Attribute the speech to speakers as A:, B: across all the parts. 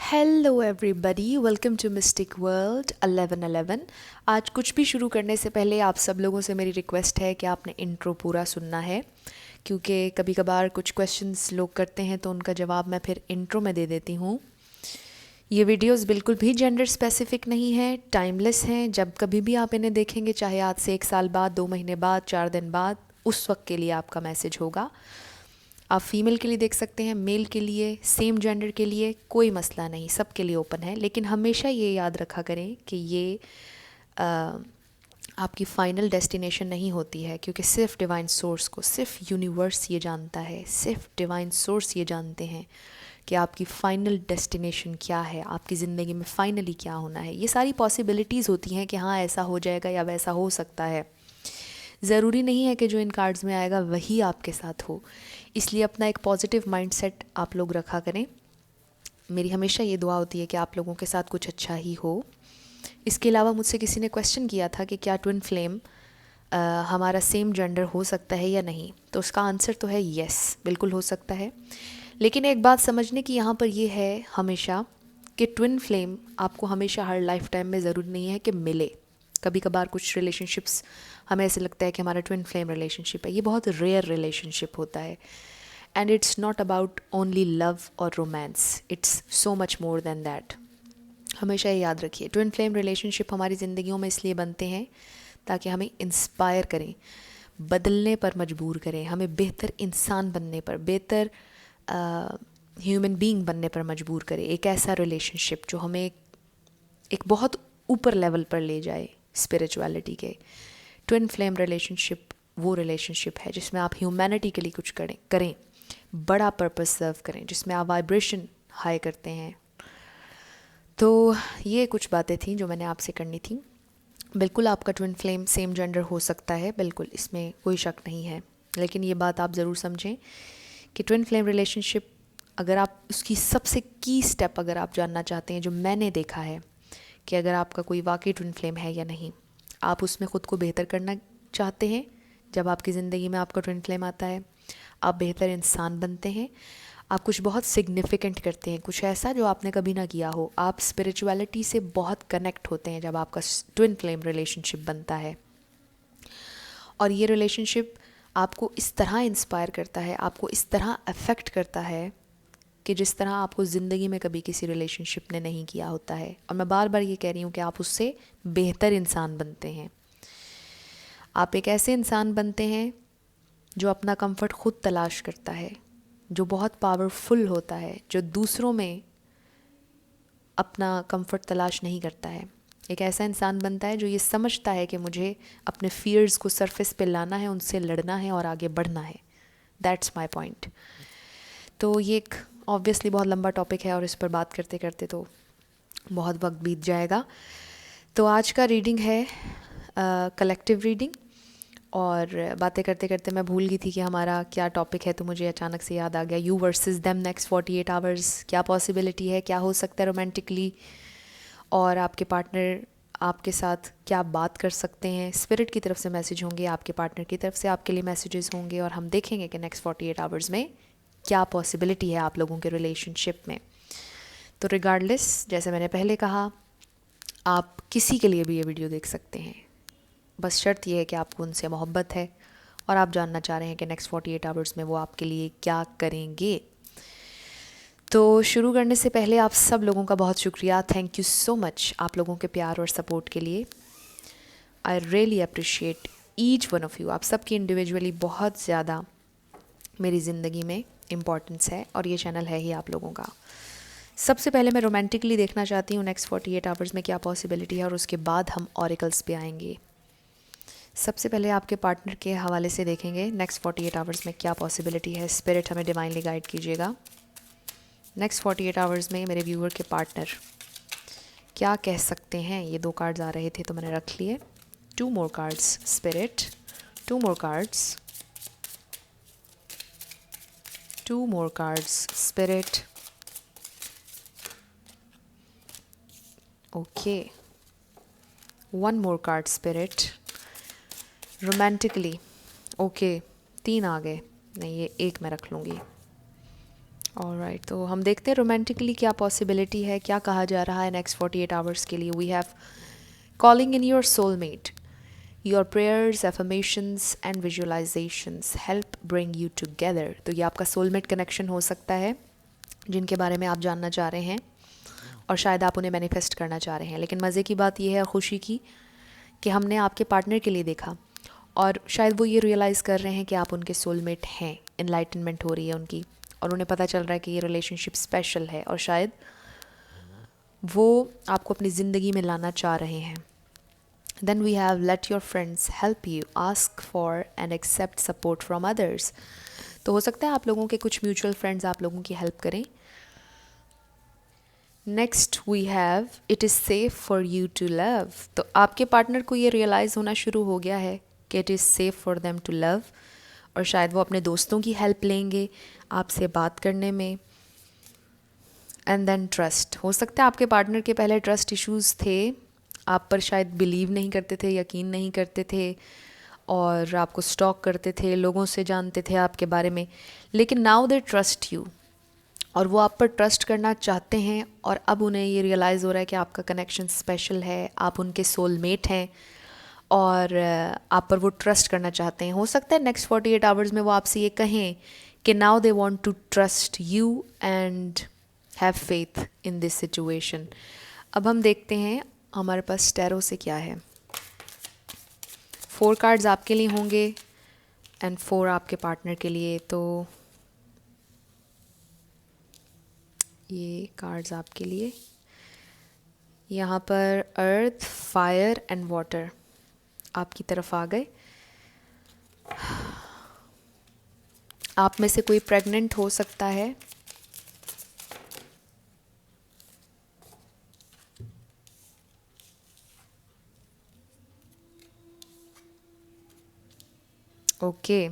A: Hello everybody, welcome to mystic world 1111। आज कुछ भी शुरू करने से पहले आप सब लोगों से मेरी रिक्वेस्ट है कि आपने इंट्रो पूरा सुनना है, क्योंकि कभी कभार कुछ क्वेश्चंस लोग करते हैं तो उनका जवाब मैं फिर इंट्रो में दे देती हूँ। ये वीडियोस बिल्कुल भी जेंडर स्पेसिफिक नहीं है, टाइमलेस हैं। जब कभी भी आप इन्हें देखेंगे, चाहे आज से 1 साल बाद, 2 महीने बाद, 4 दिन बाद, उस वक्त के लिए आपका मैसेज होगा। आप फीमेल के लिए देख सकते हैं, मेल के लिए, सेम जेंडर के लिए, कोई मसला नहीं, सब के लिए ओपन है। लेकिन हमेशा ये याद रखा करें कि ये आपकी फ़ाइनल डेस्टिनेशन नहीं होती है, क्योंकि सिर्फ डिवाइन सोर्स को, सिर्फ यूनिवर्स ये जानता है, सिर्फ डिवाइन सोर्स ये जानते हैं कि आपकी फ़ाइनल डेस्टिनेशन क्या है, आपकी ज़िंदगी में फ़ाइनली क्या होना है। ये सारी पॉसिबिलिटीज़ होती हैं कि हाँ ऐसा हो जाएगा या वैसा हो सकता है। ज़रूरी नहीं है कि जो इन कार्ड्स में आएगा वही आपके साथ हो। इसलिए अपना एक पॉजिटिव माइंडसेट आप लोग रखा करें। मेरी हमेशा ये दुआ होती है कि आप लोगों के साथ कुछ अच्छा ही हो। इसके अलावा मुझसे किसी ने क्वेश्चन किया था कि क्या ट्विन फ्लेम हमारा सेम जेंडर हो सकता है या नहीं, तो उसका आंसर तो है येस, बिल्कुल हो सकता है। लेकिन एक बात समझने की यहाँ पर ये है हमेशा कि ट्विन फ्लेम आपको हमेशा हर लाइफ टाइम में ज़रूरी नहीं है कि मिले। कभी कभार कुछ रिलेशनशिप्स हमें ऐसे लगता है कि हमारा ट्विन फ्लेम रिलेशनशिप है, ये बहुत रेयर रिलेशनशिप होता है। And it's not about only love और romance, it's so much more than that. हमेशा ये याद रखिए, ट्विन फ्लेम रिलेशनशिप हमारी ज़िंदगियों में इसलिए बनते हैं ताकि हमें इंस्पायर करें, बदलने पर मजबूर करें, हमें बेहतर इंसान बनने पर, बेहतर ह्यूमन बीइंग बनने पर मजबूर करें। एक ऐसा रिलेशनशिप जो हमें एक बहुत ऊपर लेवल पर ले जाए स्पिरिचुअलिटी के। ट्विन फ्लेम रिलेशनशिप वो रिलेशनशिप है जिसमें आप ह्यूमैनिटी के लिए कुछ करें, बड़ा पर्पस सर्व करें, जिसमें आप वाइब्रेशन हाई करते हैं। तो ये कुछ बातें थी जो मैंने आपसे करनी थी। बिल्कुल आपका ट्विन फ्लेम सेम जेंडर हो सकता है, बिल्कुल, इसमें कोई शक नहीं है। लेकिन ये बात आप ज़रूर समझें कि ट्विन फ्लेम रिलेशनशिप, अगर आप उसकी सबसे की स्टेप अगर आप जानना चाहते हैं, जो मैंने देखा है कि अगर आपका कोई वाकई ट्विन फ्लेम है या नहीं, आप उसमें ख़ुद को बेहतर करना चाहते हैं। जब आपकी ज़िंदगी में आपका ट्विन फ्लेम आता है, आप बेहतर इंसान बनते हैं, आप कुछ बहुत सिग्निफिकेंट करते हैं, कुछ ऐसा जो आपने कभी ना किया हो। आप स्पिरिचुअलिटी से बहुत कनेक्ट होते हैं जब आपका ट्विन फ्लेम रिलेशनशिप बनता है। और ये रिलेशनशिप आपको इस तरह इंस्पायर करता है, आपको इस तरह अफेक्ट करता है कि जिस तरह आपको ज़िंदगी में कभी किसी रिलेशनशिप ने नहीं किया होता है। और मैं बार बार ये कह रही हूँ कि आप उससे बेहतर इंसान बनते हैं। आप एक ऐसे इंसान बनते हैं जो अपना कंफर्ट खुद तलाश करता है, जो बहुत पावरफुल होता है, जो दूसरों में अपना कंफर्ट तलाश नहीं करता है। एक ऐसा इंसान बनता है जो ये समझता है कि मुझे अपने फियर्स को सरफेस पे लाना है, उनसे लड़ना है और आगे बढ़ना है। That's my point. तो ये एक ऑब्वियसली बहुत लंबा टॉपिक है और इस पर बात करते करते तो बहुत वक्त बीत जाएगा। तो आज का रीडिंग है कलेक्टिव रीडिंग। और बातें करते करते मैं भूल गई थी कि हमारा क्या टॉपिक है, तो मुझे अचानक से याद आ गया, you versus them next 48 hours. क्या पॉसिबिलिटी है, क्या हो सकता है रोमांटिकली, और आपके पार्टनर आपके साथ क्या बात कर सकते हैं। स्पिरिट की तरफ से मैसेज होंगे, आपके पार्टनर की तरफ से आपके लिए मैसेजेस होंगे, और हम देखेंगे कि नेक्स्ट 48 आवर्स में क्या पॉसिबिलिटी है आप लोगों के रिलेशनशिप में। तो रिगार्डलेस, जैसे मैंने पहले कहा, आप किसी के लिए भी ये वीडियो देख सकते हैं। बस शर्त यह है कि आपको उनसे मोहब्बत है और आप जानना चाह रहे हैं कि नेक्स्ट 48 आवर्स में वो आपके लिए क्या करेंगे। तो शुरू करने से पहले आप सब लोगों का बहुत शुक्रिया, थैंक यू सो मच आप लोगों के प्यार और सपोर्ट के लिए। I really appreciate each one of you. आप सबकी इंडिविजुअली बहुत ज़्यादा मेरी ज़िंदगी में इम्पॉर्टेंस है, और ये चैनल है ही आप लोगों का। सबसे पहले मैं रोमांटिकली देखना चाहती हूँ नेक्स्ट 48 आवर्स में क्या पॉसिबिलिटी है, और उसके बाद हम ऑरिकल्स पे आएंगे। सबसे पहले आपके पार्टनर के हवाले से देखेंगे नेक्स्ट 48 आवर्स में क्या पॉसिबिलिटी है। स्पिरिट हमें डिवाइनली गाइड कीजिएगा। नेक्स्ट 48 आवर्स में मेरे व्यूअर के पार्टनर क्या कह सकते हैं। ये 2 कार्ड्स आ रहे थे तो मैंने रख लिए। 2 more cards spirit, 2 more cards, 2 more cards spirit. Okay, 1 मोर कार्ड स्पिरिट। रोमांटिकली, ओके, 3 आ गए, नहीं ये 1 मैं रख लूँगी। ऑलराइट, तो हम देखते हैं रोमांटिकली क्या पॉसिबिलिटी है, क्या कहा जा रहा है नेक्स्ट 48 आवर्स के लिए. We have calling in your soulmate. Your prayers, affirmations and visualisations help bring you together. तो ये आपका सोलमेट कनेक्शन हो सकता है जिनके बारे में आप जानना चाह रहे हैं और शायद आप उन्हें मैनिफेस्ट करना चाह रहे हैं. लेकिन मज़े की बात यह है, खुशी की, कि हमने आपके पार्टनर के लिए देखा और शायद वो ये रियलाइज़ कर रहे हैं कि आप उनके सोलमेट हैं. इनलाइटनमेंट हो रही है उनकी और उन्हें पता चल रहा है कि ये रिलेशनशिप स्पेशल है और शायद वो आपको अपनी ज़िंदगी में लाना चाह रहे हैं. Then we have let your friends help you ask for and accept support from others. तो हो सकता है आप लोगों के कुछ म्यूचुअल फ्रेंड्स आप लोगों की हेल्प करें. Next we have it is safe for you to love. तो आपके पार्टनर को ये रियलाइज़ होना शुरू हो गया है कि it is safe for them to love और शायद वो अपने दोस्तों की हेल्प लेंगे आपसे बात करने में. And then trust. हो सकता है आपके पार्टनर के पहले ट्रस्ट इश्यूज़ थे, आप पर शायद बिलीव नहीं करते थे, यकीन नहीं करते थे और आपको स्टॉक करते थे, लोगों से जानते थे आपके बारे में. लेकिन नाउ दे ट्रस्ट यू और वो आप पर ट्रस्ट करना चाहते हैं और अब उन्हें ये रियलाइज़ हो रहा है कि आपका कनेक्शन स्पेशल है, आप उनके सोलमेट हैं और आप पर वो ट्रस्ट करना चाहते हैं. हो सकता है नेक्स्ट 48 आवर्स में वो आपसे ये कहें कि now they want to trust you and have faith in this situation. अब हम देखते हैं हमारे पास टैरो से क्या है. 4 कार्ड्स आपके लिए होंगे एंड 4 आपके पार्टनर के लिए. तो ये कार्ड्स आपके लिए, यहाँ पर अर्थ, फायर एंड वाटर आपकी तरफ आ गए. आप में से कोई प्रेग्नेंट हो सकता है. ओके,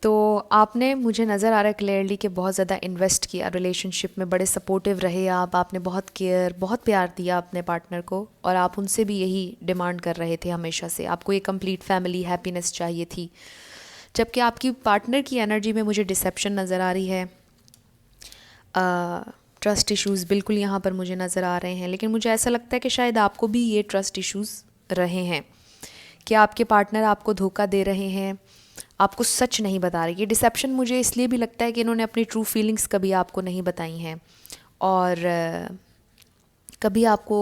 A: तो आपने, मुझे नज़र आ रहा है क्लियरली कि बहुत ज़्यादा इन्वेस्ट किया रिलेशनशिप में, बड़े सपोर्टिव रहे आप, आपने बहुत केयर, बहुत प्यार दिया अपने पार्टनर को और आप उनसे भी यही डिमांड कर रहे थे हमेशा से. आपको एक कंप्लीट फैमिली हैप्पीनेस चाहिए थी. जबकि आपकी पार्टनर की एनर्जी में मुझे डिसेप्शन नज़र आ रही है, ट्रस्ट इश्यूज़ बिल्कुल यहाँ पर मुझे नज़र आ रहे हैं. लेकिन मुझे ऐसा लगता है कि शायद आपको भी ये ट्रस्ट इश्यूज़ रहे हैं कि आपके पार्टनर आपको धोखा दे रहे हैं, आपको सच नहीं बता रहे. ये डिसेप्शन मुझे इसलिए भी लगता है कि इन्होंने अपनी ट्रू फीलिंग्स कभी आपको नहीं बताई हैं और कभी आपको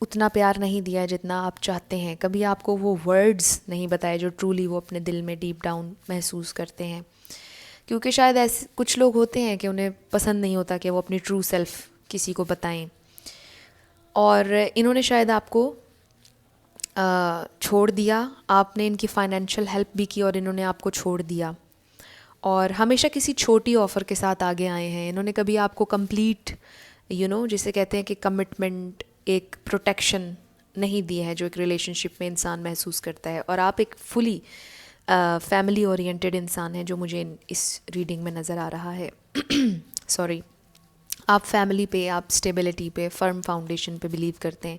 A: उतना प्यार नहीं दिया जितना आप चाहते हैं. कभी आपको वो वर्ड्स नहीं बताए जो ट्रूली वो अपने दिल में डीप डाउन महसूस करते हैं. क्योंकि शायद ऐसे कुछ लोग होते हैं कि उन्हें पसंद नहीं होता कि वो अपनी ट्रू सेल्फ किसी को बताएं और इन्होंने शायद आपको छोड़ दिया. आपने इनकी फाइनेंशियल हेल्प भी की और इन्होंने आपको छोड़ दिया और हमेशा किसी छोटी ऑफ़र के साथ आगे आए हैं. इन्होंने कभी आपको कंप्लीट जिसे कहते हैं कि कमिटमेंट, एक प्रोटेक्शन नहीं दी है जो एक रिलेशनशिप में इंसान महसूस करता है. और आप एक फुली फैमिली ओरिएंटेड इंसान हैं जो मुझे इस रीडिंग में नज़र आ रहा है. सॉरी, आप फैमिली पे, आप स्टेबिलिटी पे, फर्म फाउंडेशन पे बिलीव करते हैं.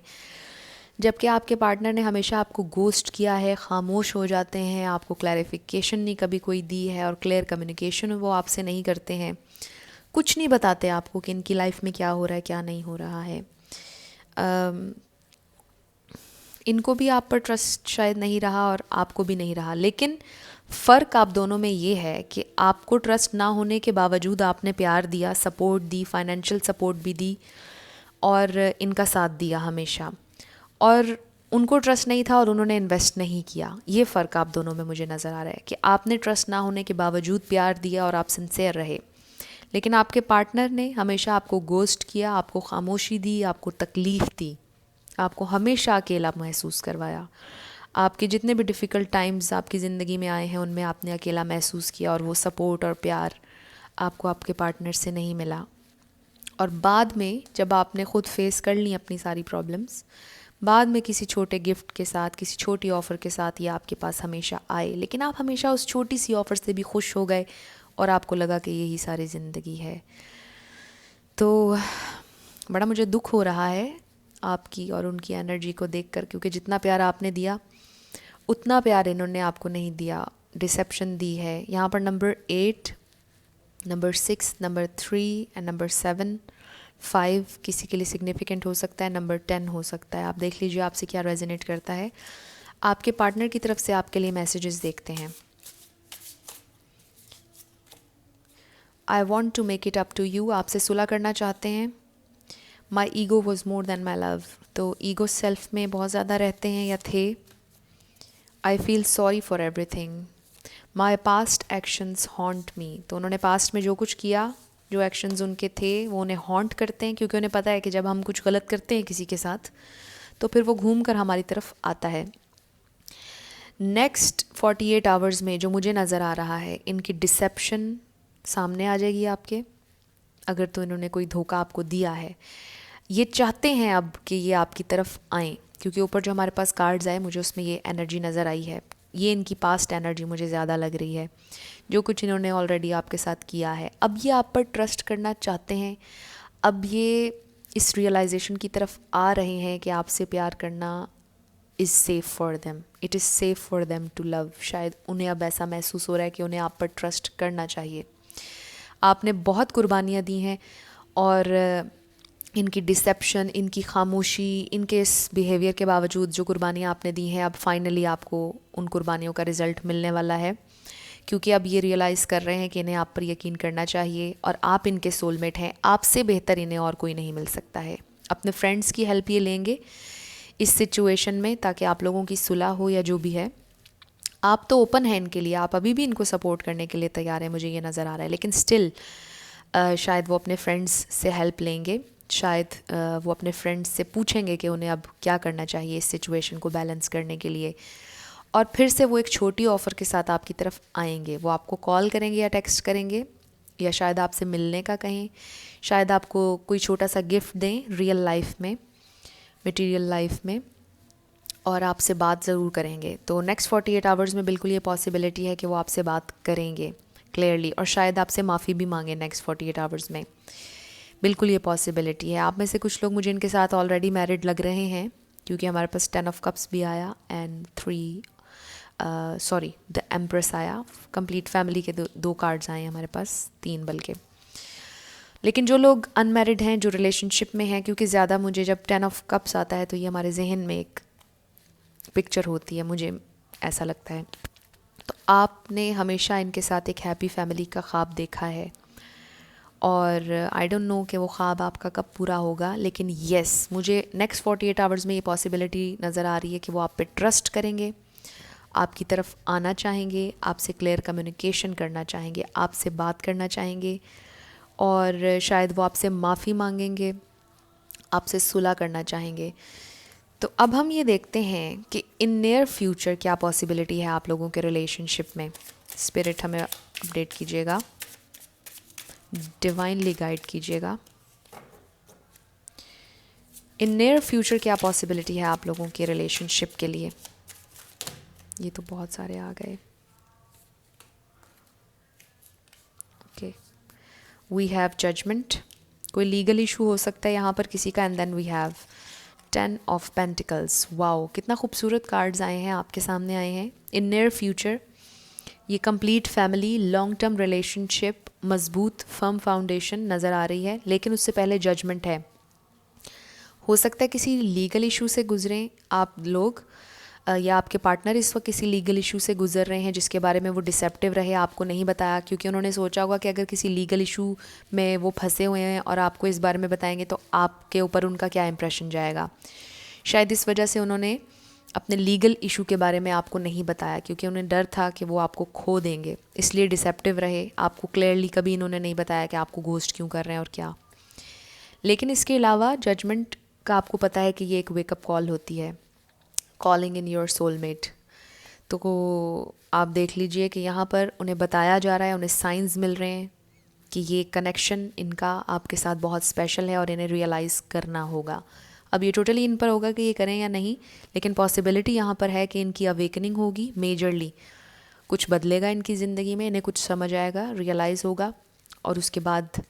A: जबकि आपके पार्टनर ने हमेशा आपको गोस्ट किया है, खामोश हो जाते हैं, आपको क्लैरिफिकेशन नहीं कभी कोई दी है और क्लियर कम्युनिकेशन वो आपसे नहीं करते हैं. कुछ नहीं बताते आपको कि इनकी लाइफ में क्या हो रहा है, क्या नहीं हो रहा है. इनको भी आप पर ट्रस्ट शायद नहीं रहा और आपको भी नहीं रहा. लेकिन फ़र्क आप दोनों में ये है कि आपको ट्रस्ट ना होने के बावजूद आपने प्यार दिया, सपोर्ट दी, फाइनेंशियल सपोर्ट भी दी और इनका साथ दिया हमेशा. और उनको ट्रस्ट नहीं था और उन्होंने इन्वेस्ट नहीं किया. ये फ़र्क आप दोनों में मुझे नज़र आ रहा है कि आपने ट्रस्ट ना होने के बावजूद प्यार दिया और आप सिंसियर रहे. लेकिन आपके पार्टनर ने हमेशा आपको गोस्ट किया, आपको खामोशी दी, आपको तकलीफ़ दी, आपको हमेशा अकेला महसूस करवाया. आपके जितने भी डिफ़िकल्ट टाइम्स आपकी ज़िंदगी में आए हैं उनमें आपने अकेला महसूस किया और वो सपोर्ट और प्यार आपको आपके पार्टनर से नहीं मिला. और बाद में जब आपने ख़ुद फेस कर ली अपनी सारी प्रॉब्लम्स, बाद में किसी छोटे गिफ्ट के साथ, किसी छोटी ऑफ़र के साथ ये आपके पास हमेशा आए. लेकिन आप हमेशा उस छोटी सी ऑफ़र से भी खुश हो गए और आपको लगा कि यही सारी ज़िंदगी है. तो बड़ा मुझे दुख हो रहा है आपकी और उनकी एनर्जी को देखकर, क्योंकि जितना प्यार आपने दिया उतना प्यार इन्होंने आपको नहीं दिया. डिसेप्शन दी है. यहाँ पर number 8 number 6, number 3 and number 7, 5 किसी के लिए सिग्निफिकेंट हो सकता है, नंबर 10 हो सकता है। आप देख लीजिए आपसे क्या रेजोनेट करता है। आपके पार्टनर की तरफ से आपके लिए मैसेजेस देखते हैं। I want to make it up to you, आपसे सुलह करना चाहते हैं। My ego was more than my love, तो ईगो सेल्फ में बहुत ज़्यादा रहते हैं या थे। I feel sorry for everything, my past actions haunt me, तो उन्होंने पास्ट में जो कुछ किया, जो एक्शंस उनके थे वो उन्हें हॉन्ट करते हैं, क्योंकि उन्हें पता है कि जब हम कुछ गलत करते हैं किसी के साथ तो फिर वो घूम कर हमारी तरफ आता है। नेक्स्ट 48 आवर्स में जो मुझे नज़र आ रहा है, इनकी डिसेप्शन सामने आ जाएगी आपके, अगर तो इन्होंने कोई धोखा आपको दिया है। ये चाहते हैं अब कि ये आपकी तरफ आएँ, क्योंकि ऊपर जो हमारे पास कार्ड्स आए मुझे उसमें ये एनर्जी नज़र आई है। ये इनकी पास्ट एनर्जी मुझे ज़्यादा लग रही है, जो कुछ इन्होंने ऑलरेडी आपके साथ किया है। अब ये आप पर ट्रस्ट करना चाहते हैं। अब ये इस रियलाइजेशन की तरफ आ रहे हैं कि आपसे प्यार करना is safe for them, it is safe for them to love. शायद उन्हें अब ऐसा महसूस हो रहा है कि उन्हें आप पर ट्रस्ट करना चाहिए। आपने बहुत कुर्बानियाँ दी हैं और इनकी डिसेप्शन, इनकी खामोशी, इनके इस बिहेवियर के बावजूद जो कुर्बानियाँ आपने दी हैं, अब फाइनली आपको उन कुर्बानियों का रिज़ल्ट मिलने वाला है, क्योंकि अब ये रियलाइज़ कर रहे हैं कि इन्हें आप पर यकीन करना चाहिए और आप इनके सोलमेट हैं। आपसे बेहतर इन्हें और कोई नहीं मिल सकता है। अपने फ्रेंड्स की हेल्प ये लेंगे इस सिचुएशन में, ताकि आप लोगों की सुलह हो या जो भी है। आप तो ओपन हैं इनके लिए, आप अभी भी इनको सपोर्ट करने के लिए तैयार हैं, मुझे ये नज़र आ रहा है। लेकिन स्टिल शायद वो अपने फ्रेंड्स से हेल्प लेंगे, शायद वो अपने फ्रेंड्स से पूछेंगे कि उन्हें अब क्या करना चाहिए इस सिचुएशन को बैलेंस करने के लिए। और फिर से वो एक छोटी ऑफ़र के साथ आपकी तरफ आएंगे। वो आपको कॉल करेंगे या टेक्स्ट करेंगे, या शायद आपसे मिलने का कहें, शायद आपको कोई छोटा सा गिफ्ट दें रियल लाइफ में, मटेरियल लाइफ में, और आपसे बात ज़रूर करेंगे। तो नेक्स्ट 48 आवर्स में बिल्कुल ये पॉसिबिलिटी है कि वो आपसे बात करेंगे क्लियरली, और शायद आपसे माफ़ी भी मांगे नेक्स्ट 48 आवर्स में। बिल्कुल ये पॉसिबिलिटी है। आप में से कुछ लोग मुझे इनके साथ ऑलरेडी मैरिड लग रहे हैं, क्योंकि हमारे पास 10 ऑफ कप्स भी आया एंड द एम्प्रेस आया। कंप्लीट फैमिली के दो कार्ड्स आए हमारे पास, 3 बल्कि। लेकिन जो लोग अनमैरिड हैं, जो रिलेशनशिप में हैं, क्योंकि ज़्यादा मुझे जब 10 ऑफ कप्स आता है तो ये हमारे जहन में एक पिक्चर होती है, मुझे ऐसा लगता है। तो आपने हमेशा इनके साथ एक हैप्पी फैमिली का ख्वाब देखा है, और आई डोंट नो कि वो ख्वाब आपका कब पूरा होगा, लेकिन येस, मुझे नेक्स्ट 48 आवर्स में ये पॉसिबिलिटी नज़र आ रही है कि वो आप पे ट्रस्ट करेंगे, आपकी तरफ आना चाहेंगे, आपसे क्लियर कम्युनिकेशन करना चाहेंगे, आपसे बात करना चाहेंगे, और शायद वो आपसे माफ़ी मांगेंगे, आपसे सुलह करना चाहेंगे। तो अब हम ये देखते हैं कि इन नियर फ्यूचर क्या पॉसिबिलिटी है आप लोगों के रिलेशनशिप में। स्पिरिट हमें अपडेट कीजिएगा, डिवाइनली गाइड कीजिएगा। इन नियर फ्यूचर क्या पॉसिबिलिटी है आप लोगों के रिलेशनशिप के लिए। ये तो बहुत सारे आ गए। ओके, वी हैव जजमेंट, कोई लीगल इशू हो सकता है यहाँ पर किसी का, and then we have 10 of pentacles. Wow, कितना खूबसूरत कार्ड्स आए हैं, आपके सामने आए हैं। इन नियर फ्यूचर ये complete family, long term relationship, मजबूत फर्म फाउंडेशन नज़र आ रही है, लेकिन उससे पहले जजमेंट है। हो सकता है किसी लीगल इशू से गुजरें आप लोग, या आपके पार्टनर इस वक्त किसी लीगल इशू से गुजर रहे हैं जिसके बारे में वो डिसेप्टिव रहे, आपको नहीं बताया, क्योंकि उन्होंने सोचा होगा कि अगर किसी लीगल इशू में वो फंसे हुए हैं और आपको इस बारे में बताएंगे तो आपके ऊपर उनका क्या इंप्रेशन जाएगा। शायद इस वजह से उन्होंने अपने लीगल इशू के बारे में आपको नहीं बताया, क्योंकि उन्हें डर था कि वो आपको खो देंगे, इसलिए डिसेप्टिव रहे। आपको क्लियरली कभी इन्होंने नहीं बताया कि आपको घोस्ट क्यों कर रहे हैं और क्या। लेकिन इसके अलावा जजमेंट का आपको पता है कि ये एक वेकअप कॉल होती है, कॉलिंग इन योर सोलमेट। तो आप देख लीजिए कि यहाँ पर उन्हें बताया जा रहा है, उन्हें साइंस मिल रहे हैं कि ये कनेक्शन इनका आपके साथ बहुत स्पेशल है और इन्हें रियलाइज़ करना होगा। अब ये टोटली इन पर होगा कि ये करें या नहीं, लेकिन पॉसिबिलिटी यहाँ पर है कि इनकी अवेकनिंग होगी मेजरली, कुछ बदलेगा इनकी ज़िंदगी में, इन्हें कुछ समझ आएगा, रियलाइज़ होगा, और उसके बाद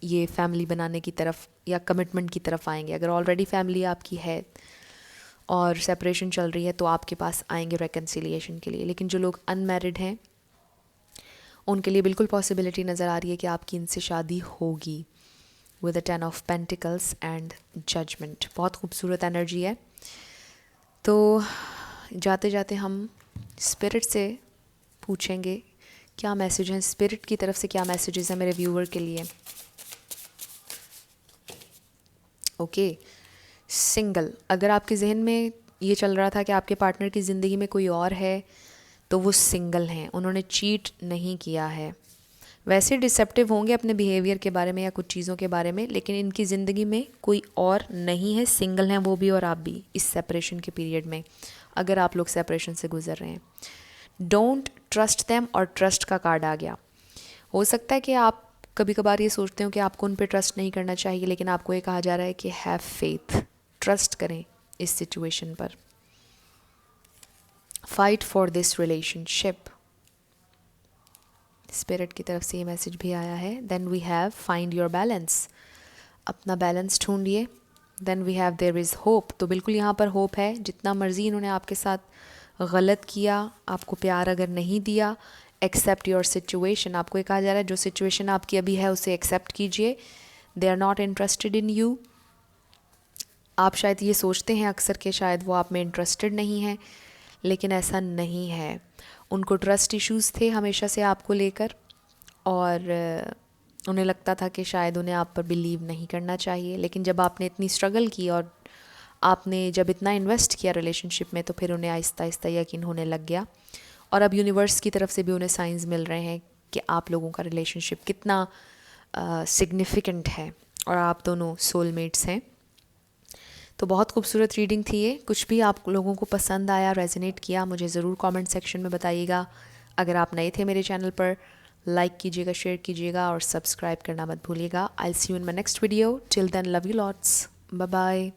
A: ये फैमिली बनाने की तरफ या कमिटमेंट की तरफ आएंगे। अगर ऑलरेडी फैमिली आपकी है और सेपरेशन चल रही है तो आपके पास आएंगे रेकन्सिलिएशन के लिए। लेकिन जो लोग अनमैरिड हैं उनके लिए बिल्कुल पॉसिबिलिटी नज़र आ रही है कि आपकी इनसे शादी होगी with the 10 of pentacles and judgement. बहुत खूबसूरत एनर्जी है। तो जाते जाते हम स्पिरिट से पूछेंगे क्या मैसेज हैं, स्पिरिट की तरफ से क्या मैसेजेस हैं मेरे व्यूअर के लिए। ओके, सिंगल, अगर आपके जहन में ये चल रहा था कि आपके पार्टनर की ज़िंदगी में कोई और है तो वो सिंगल हैं, उन्होंने चीट नहीं किया है। वैसे डिसेप्टिव होंगे अपने बिहेवियर के बारे में या कुछ चीज़ों के बारे में, लेकिन इनकी ज़िंदगी में कोई और नहीं है, सिंगल हैं वो भी और आप भी इस सेपरेशन के पीरियड में, अगर आप लोग सेपरेशन से गुजर रहे हैं। डोंट ट्रस्ट देम, और ट्रस्ट का कार्ड आ गया। हो सकता है कि आप कभी कभार ये सोचते हो कि आपको उन पर ट्रस्ट नहीं करना चाहिए, लेकिन आपको ये कहा जा रहा है कि हैव फेथ, ट्रस्ट करें इस सिचुएशन पर। Fight for this relationship, spirit की तरफ से ये मैसेज भी आया है। Then we have find your balance, अपना बैलेंस ढूंढिए। Then we have there is hope, तो बिल्कुल यहाँ पर होप है। जितना मर्जी इन्होंने आपके साथ गलत किया, आपको प्यार अगर नहीं दिया, एक्सेप्ट योर सिचुएशन, आपको ये कहा जा रहा है जो सिचुएशन आपकी अभी है उसे एक्सेप्ट कीजिए। They are not interested in you, आप शायद ये सोचते हैं अक्सर कि शायद वो आप में इंटरेस्टेड नहीं है, लेकिन ऐसा नहीं है। उनको ट्रस्ट इश्यूज़ थे हमेशा से आपको लेकर, और उन्हें लगता था कि शायद उन्हें आप पर बिलीव नहीं करना चाहिए, लेकिन जब आपने इतनी स्ट्रगल की और आपने जब इतना इन्वेस्ट किया रिलेशनशिप में, तो फिर उन्हें आहिस्ता आहिस्ता यकीन होने लग गया। और अब यूनिवर्स की तरफ से भी उन्हें साइंस मिल रहे हैं कि आप लोगों का रिलेशनशिप कितना सिग्निफिकेंट है और आप दोनों सोलमेट्स हैं। तो बहुत खूबसूरत रीडिंग थी ये। कुछ भी आप लोगों को पसंद आया, रेजोनेट किया, मुझे ज़रूर कमेंट सेक्शन में बताइएगा। अगर आप नए थे मेरे चैनल पर, लाइक कीजिएगा, शेयर कीजिएगा और सब्सक्राइब करना मत भूलिएगा। I see you in my next video. Till then, love you lots, bye bye.